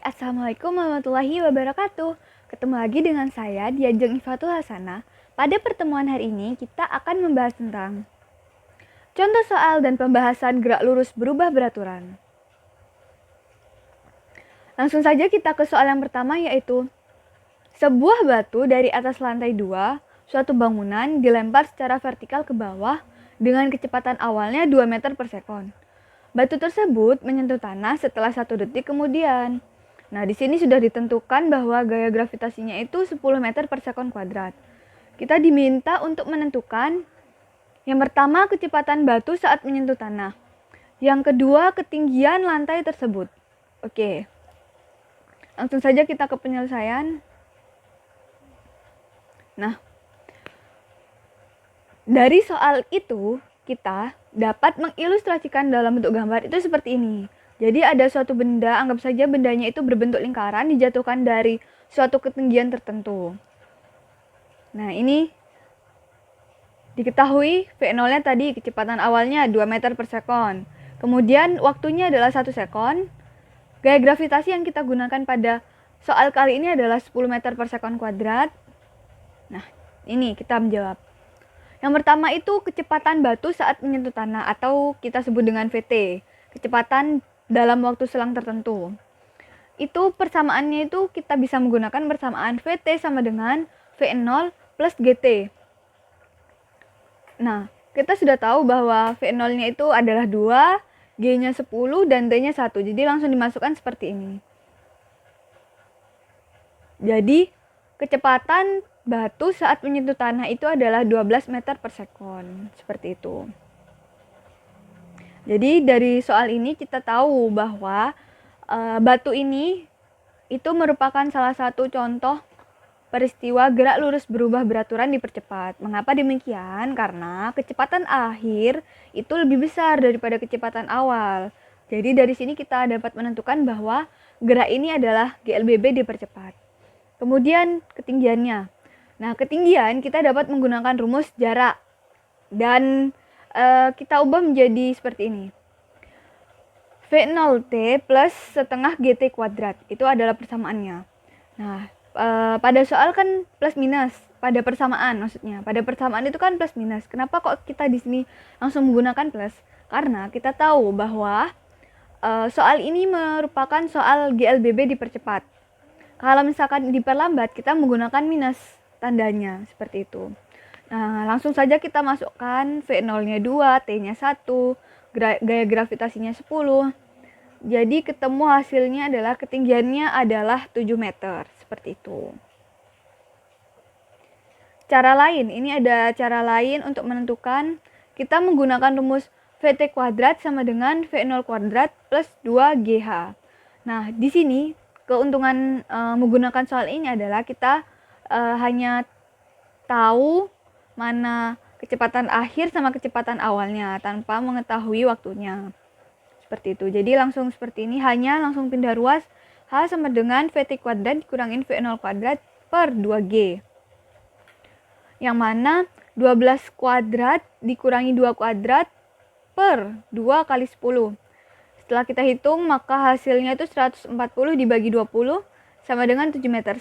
Assalamualaikum warahmatullahi wabarakatuh. Ketemu lagi dengan saya, Diajeng Ifatul Hasanah. Pada pertemuan hari ini, kita akan membahas tentang contoh soal dan pembahasan gerak lurus berubah beraturan. Langsung saja kita ke soal yang pertama, yaitu sebuah batu dari atas lantai 2, suatu bangunan dilempar secara vertikal ke bawah dengan kecepatan awalnya 2 meter per sekon. Batu tersebut menyentuh tanah setelah 1 detik kemudian. Nah, di sini sudah ditentukan bahwa gaya gravitasinya itu 10 meter per sekon kuadrat. Kita diminta untuk menentukan yang pertama kecepatan batu saat menyentuh tanah. Yang kedua ketinggian lantai tersebut. Oke. Langsung saja kita ke penyelesaian. Nah, dari soal itu kita dapat mengilustrasikan dalam bentuk gambar itu seperti ini. Jadi ada suatu benda, anggap saja bendanya itu berbentuk lingkaran dijatuhkan dari suatu ketinggian tertentu. Nah, ini diketahui V0-nya tadi kecepatan awalnya 2 meter per sekon. Kemudian waktunya adalah 1 sekon. Gaya gravitasi yang kita gunakan pada soal kali ini adalah 10 meter per sekon kuadrat. Nah, ini kita menjawab. Yang pertama itu kecepatan batu saat menyentuh tanah atau kita sebut dengan VT. Kecepatan dalam waktu selang tertentu. Itu persamaannya itu kita bisa menggunakan persamaan VT sama dengan V0 plus GT. Nah, kita sudah tahu bahwa V0-nya itu adalah 2, G-nya 10, dan T-nya 1. Jadi langsung dimasukkan seperti ini. Jadi, kecepatan batu saat menyentuh tanah itu adalah 12 meter per sekon. Seperti itu. Jadi dari soal ini kita tahu bahwa batu ini itu merupakan salah satu contoh peristiwa gerak lurus berubah beraturan dipercepat. Mengapa demikian? Karena kecepatan akhir itu lebih besar daripada kecepatan awal. Jadi dari sini kita dapat menentukan bahwa gerak ini adalah GLBB dipercepat. Kemudian ketinggiannya. Nah, ketinggian kita dapat menggunakan rumus jarak dan kita ubah menjadi seperti ini. V0T plus setengah GT kuadrat. Itu adalah persamaannya. Nah, pada soal kan plus minus. Pada persamaan maksudnya. Pada persamaan itu kan plus minus. Kenapa kok kita di sini langsung menggunakan plus? Karena kita tahu bahwa soal ini merupakan soal GLBB dipercepat. Kalau misalkan diperlambat, kita menggunakan minus tandanya. Seperti itu. Nah, langsung saja kita masukkan V0-nya 2, T-nya 1, gaya gravitasinya 10. Jadi ketemu hasilnya adalah ketinggiannya adalah 7 meter. Seperti itu. Cara lain, ini ada cara lain untuk menentukan. Kita menggunakan rumus VT kuadrat sama dengan V0 kuadrat plus 2GH. Nah, di sini keuntungan menggunakan soal ini adalah kita hanya tahu mana kecepatan akhir sama kecepatan awalnya tanpa mengetahui waktunya. Seperti itu. Jadi langsung seperti ini, hanya langsung pindah ruas. H sama dengan VT kuadrat dikurangin V0 kuadrat per 2G. Yang mana 12 kuadrat dikurangi 2 kuadrat per 2 kali 10. Setelah kita hitung, maka hasilnya itu 140 dibagi 20 sama dengan 7 meter.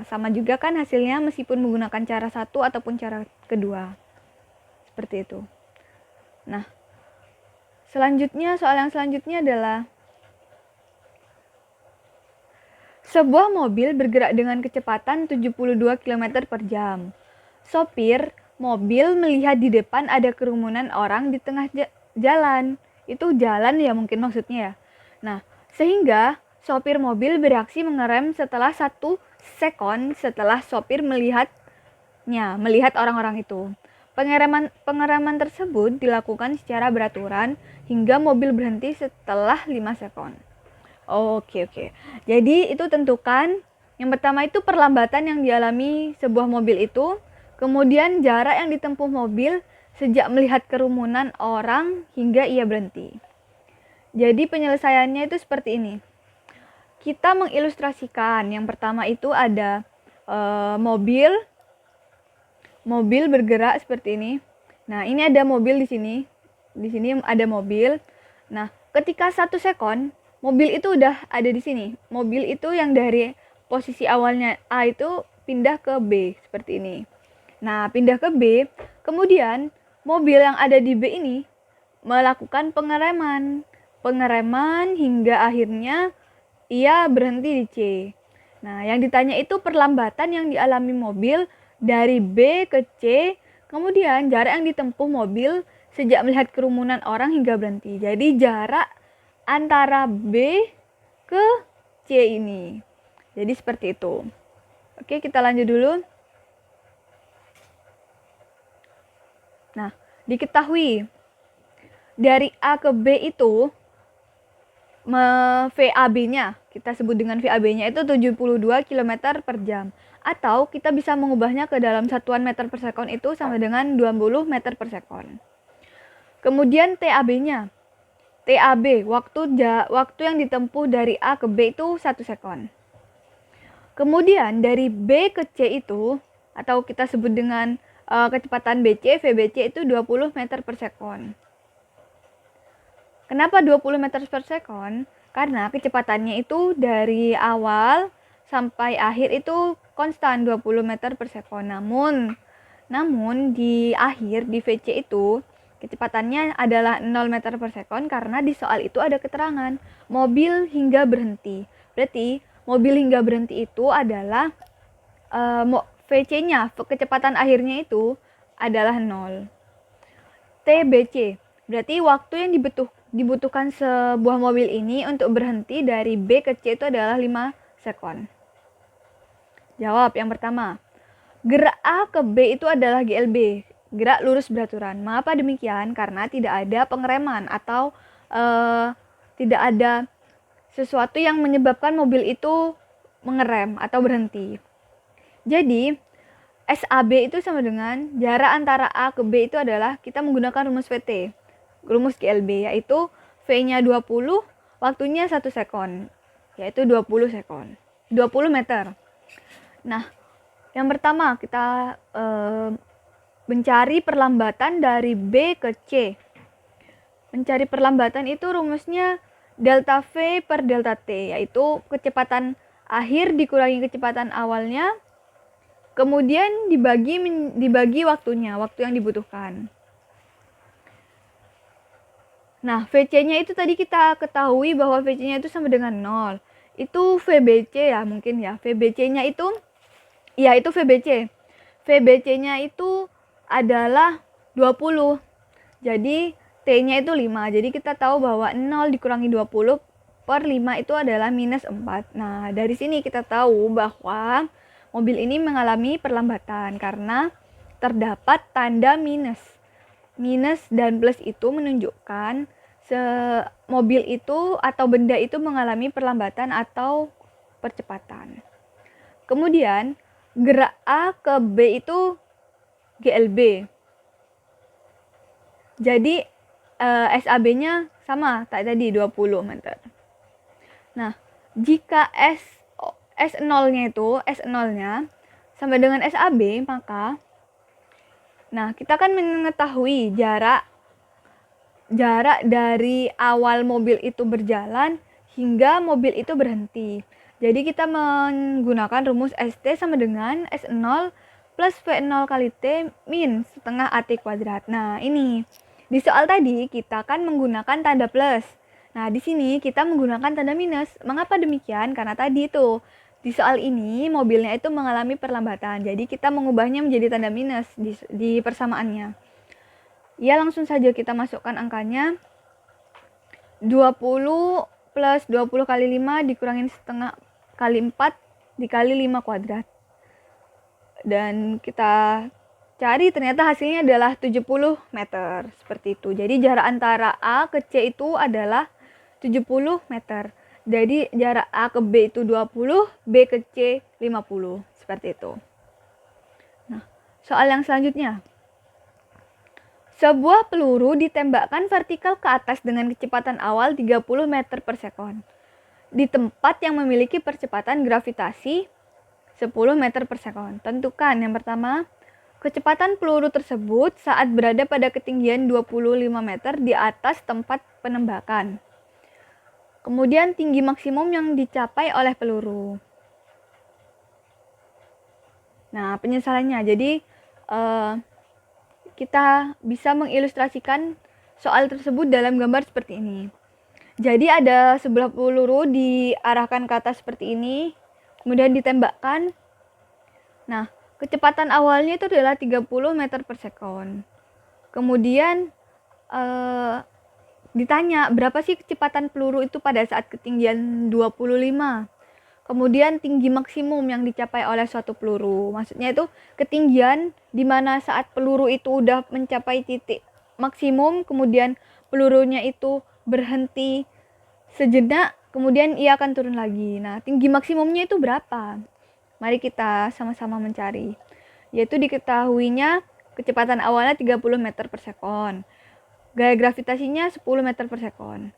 Sama juga kan hasilnya meskipun menggunakan cara satu ataupun cara kedua. Seperti itu. Nah, selanjutnya, soal yang selanjutnya adalah sebuah mobil bergerak dengan kecepatan 72 km per jam. Sopir mobil melihat di depan ada kerumunan orang di tengah jalan. Itu jalan ya mungkin maksudnya ya. Nah, sehingga sopir mobil bereaksi mengerem setelah 1 sekon setelah sopir melihat orang-orang itu. Pengereman tersebut dilakukan secara beraturan hingga mobil berhenti setelah 5 sekon. Oke. Jadi itu tentukan. Yang pertama itu perlambatan yang dialami sebuah mobil itu. Kemudian jarak yang ditempuh mobil sejak melihat kerumunan orang hingga ia berhenti. Jadi penyelesaiannya itu seperti ini. Kita mengilustrasikan. Yang pertama itu ada mobil bergerak seperti ini. Nah, ini ada mobil di sini. Di sini ada mobil. Nah, ketika 1 sekon mobil itu udah ada di sini. Mobil itu yang dari posisi awalnya A itu pindah ke B seperti ini. Nah, pindah ke B, kemudian mobil yang ada di B ini melakukan pengereman. Pengereman hingga akhirnya ia berhenti di C. Nah, yang ditanya itu perlambatan yang dialami mobil dari B ke C, kemudian jarak yang ditempuh mobil sejak melihat kerumunan orang hingga berhenti. Jadi jarak antara B ke C ini. Jadi seperti itu. Oke, kita lanjut dulu. Nah, diketahui dari A ke B itu VAB-nya, kita sebut dengan VAB-nya itu 72 km per jam. Atau kita bisa mengubahnya ke dalam satuan meter per sekon itu sama dengan 20 meter per sekon. Kemudian TAB-nya. TAB, waktu yang ditempuh dari A ke B itu 1 sekon. Kemudian dari B ke C itu, atau kita sebut dengan kecepatan BC, VBC itu 20 meter per sekon. Kenapa 20 meter per sekon? Karena kecepatannya itu dari awal sampai akhir itu konstan 20 meter per sekon. Namun di akhir di VC itu kecepatannya adalah 0 meter per sekon karena di soal itu ada keterangan mobil hingga berhenti. Berarti mobil hingga berhenti itu adalah VC-nya, kecepatan akhirnya itu adalah 0. TBC, berarti waktu yang dibutuhkan sebuah mobil ini untuk berhenti dari B ke C itu adalah 5 sekon. Jawab yang pertama. Gerak A ke B itu adalah GLB, gerak lurus beraturan. Mengapa demikian? Karena tidak ada pengereman atau tidak ada sesuatu yang menyebabkan mobil itu mengerem atau berhenti. Jadi, SAB itu sama dengan jarak antara A ke B itu adalah kita menggunakan rumus VT, rumus GLB, yaitu V-nya 20, waktunya 1 sekon, yaitu 20 sekon, 20 meter. Nah, yang pertama kita mencari perlambatan dari B ke C. Mencari perlambatan itu rumusnya delta V per delta T, yaitu kecepatan akhir dikurangi kecepatan awalnya, kemudian dibagi waktunya, waktu yang dibutuhkan. Nah, VC-nya itu tadi kita ketahui bahwa VC-nya itu sama dengan 0. Itu VBC ya mungkin ya. VBC-nya itu, ya itu VBC. VBC-nya itu adalah 20. Jadi, T-nya itu 5. Jadi, kita tahu bahwa 0 dikurangi 20 per 5 itu adalah minus 4. Nah, dari sini kita tahu bahwa mobil ini mengalami perlambatan karena terdapat tanda minus. Minus dan plus itu menunjukkan mobil itu atau benda itu mengalami perlambatan atau percepatan. Kemudian gerak A ke B itu GLB. Jadi SAB-nya sama tadi 20 meter. Nah, jika S0-nya itu, S0-nya sama dengan SAB, maka kita kan mengetahui jarak dari awal mobil itu berjalan hingga mobil itu berhenti. Jadi kita menggunakan rumus ST sama dengan S0 plus V0 kali T min setengah AT kuadrat. Nah, ini di soal tadi kita kan menggunakan tanda plus. Nah, di sini kita menggunakan tanda minus. Mengapa demikian? Karena tadi itu di soal ini mobilnya itu mengalami perlambatan. Jadi kita mengubahnya menjadi tanda minus di persamaannya. Ya, langsung saja kita masukkan angkanya. 20 plus 20 kali 5 dikurangin setengah kali 4 dikali 5 kuadrat. Dan kita cari ternyata hasilnya adalah 70 meter. Seperti itu. Jadi jarak antara A ke C itu adalah 70 meter. Jadi jarak A ke B itu 20, B ke C 50. Seperti itu. Nah, soal yang selanjutnya. Sebuah peluru ditembakkan vertikal ke atas dengan kecepatan awal 30 meter per sekon. Di tempat yang memiliki percepatan gravitasi 10 meter per sekon. Tentukan yang pertama, kecepatan peluru tersebut saat berada pada ketinggian 25 meter di atas tempat penembakan. Kemudian tinggi maksimum yang dicapai oleh peluru. Nah, penyesalannya. Jadi kita bisa mengilustrasikan soal tersebut dalam gambar seperti ini. Jadi ada sebuah peluru diarahkan ke atas seperti ini, kemudian ditembakkan. Nah, kecepatan awalnya itu adalah 30 meter per sekon. Kemudian ditanya berapa sih kecepatan peluru itu pada saat ketinggian 25. Kemudian tinggi maksimum yang dicapai oleh suatu peluru. Maksudnya itu ketinggian di mana saat peluru itu udah mencapai titik maksimum, kemudian pelurunya itu berhenti sejenak, kemudian ia akan turun lagi. Nah, tinggi maksimumnya itu berapa? Mari kita sama-sama mencari. Yaitu diketahuinya kecepatan awalnya 30 meter per sekon. Gaya gravitasinya 10 meter per sekon.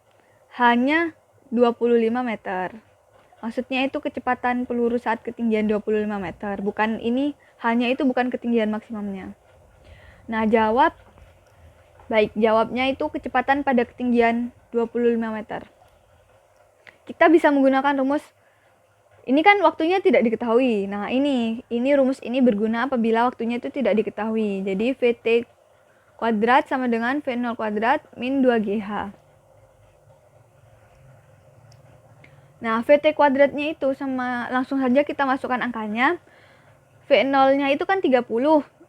Hanya 25 meter. Maksudnya itu kecepatan peluru saat ketinggian 25 meter. Bukan ini, hanya itu bukan ketinggian maksimumnya. Nah, jawabnya itu kecepatan pada ketinggian 25 meter. Kita bisa menggunakan rumus, ini kan waktunya tidak diketahui. Nah, ini rumus ini berguna apabila waktunya itu tidak diketahui. Jadi VT kuadrat sama dengan V0 kuadrat min 2GH. Nah, VT kuadratnya itu sama, langsung saja kita masukkan angkanya. V0-nya itu kan 30.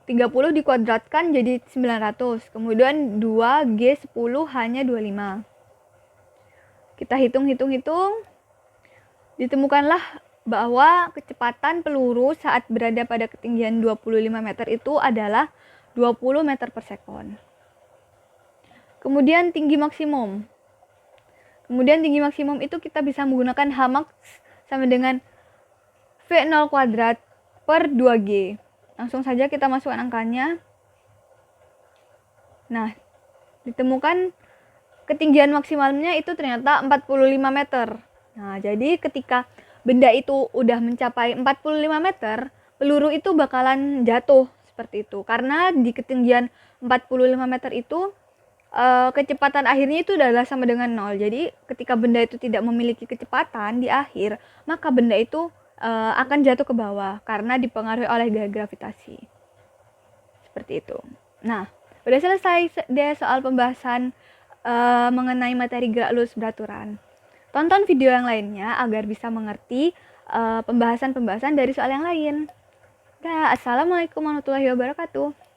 30 dikuadratkan jadi 900. Kemudian 2G10 hanya 25. Kita hitung-hitung. Ditemukanlah bahwa kecepatan peluru saat berada pada ketinggian 25 meter itu adalah 20 meter per sekon. Kemudian tinggi maksimum. Itu kita bisa menggunakan Hmax sama dengan V0 kuadrat per 2G. Langsung saja kita masukkan angkanya. Nah, ditemukan ketinggian maksimalnya itu ternyata 45 meter. Nah, jadi ketika benda itu udah mencapai 45 meter, peluru itu bakalan jatuh seperti itu. Karena di ketinggian 45 meter itu kecepatan akhirnya itu adalah sama dengan 0. Jadi ketika benda itu tidak memiliki kecepatan di akhir, maka benda itu akan jatuh ke bawah karena dipengaruhi oleh gaya gravitasi. Seperti itu. Nah, udah selesai deh soal pembahasan mengenai materi gerak lurus beraturan. Tonton video yang lainnya agar bisa mengerti pembahasan-pembahasan dari soal yang lain. Assalamualaikum warahmatullahi wabarakatuh.